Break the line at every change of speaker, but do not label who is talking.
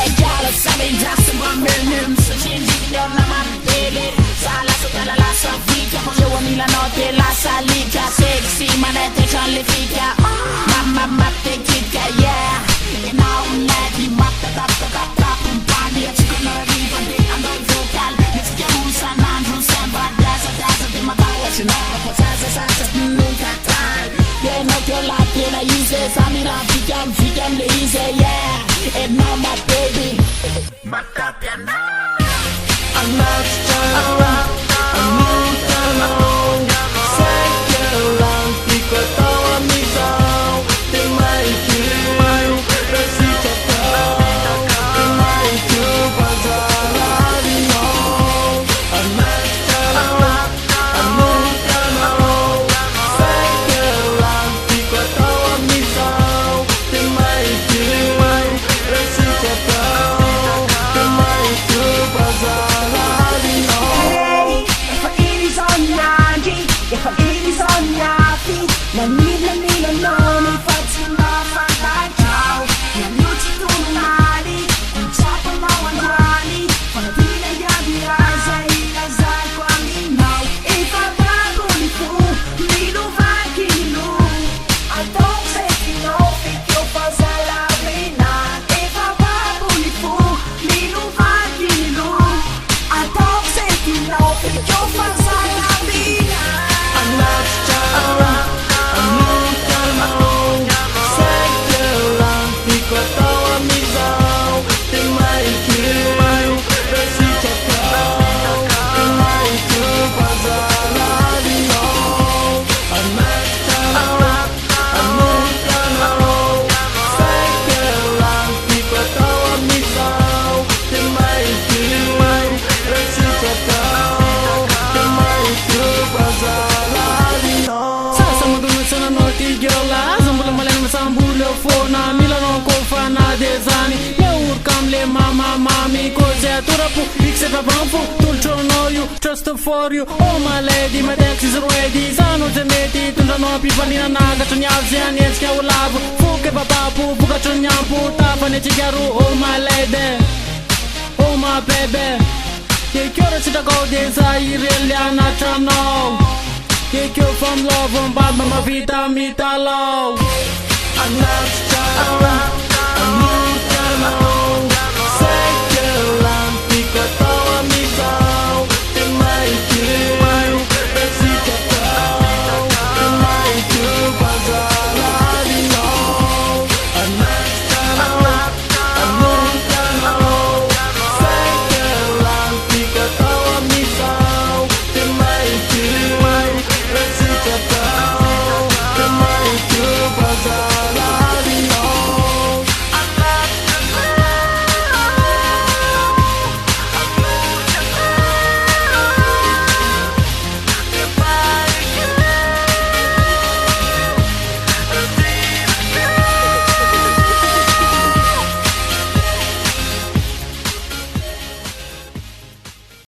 Ejalo sa may jasa mamenim sa chinjinyo naman pilit Sala sa talala sa fika Pagyawa nila note la salika Sexy manete chanlifika Mama matekika yeah Inauneti mattatap kumpani At siko na riva di andoy vokal Nitsika musa nandun samba Dasa di matawa sinara Pasasa nung katay Yeah no kyo lahat yun ay ise Sa mira fikam le ise yeah And now my baby Matapya na
I'm not down, I'm moved along Sa'yo lang, di ko tawa misaw Di maikiw, kasi tataw Di maikiw, pazarari mo I'm not down, I'm moved along Sa'yo lang, di ko tawa misaw Di maikiw, kasi tataw Di maikiw, pazarari mo
If I is on your feet, if I is on your feet, nanila no ni fatima fagachao, naluti tunali, unchapa mawandani, panatila ya biaza ilaza kwa minaw. If I baguli fu, milo vakilu, I don't say you know, fit yo pasalabina. If I baguli fu, milo vakilu, I don't say you know, fit yo pasalabina.
I'm not down, I'm moved along Sa'yo lang, di ko tawa misaw Di maikiw, kasi tataw Di maikiw, pazarari mo I'm not down, I'm moved along Sa'yo lang, di ko tawa misaw Di maikiw, kasi tataw Di maikiw, pazarari mo Sasa madunod sa notigyola Zambula maleng sa bulo fona Milano ko fana desani Yaur kamle mama mami Koze turapu ikse papanfu Tulcho know you, trust for you Oh my lady, my text is ready Sano zemeti, tunda no pipalina naga Chonyazi anetske ulabu Fuke papapu, buka chonyampu Tafane chigaru, oh my lady Oh my baby Ye kyora chita kode sa irelia na chano Ye kyo from love on bad mama vita mita low I'm not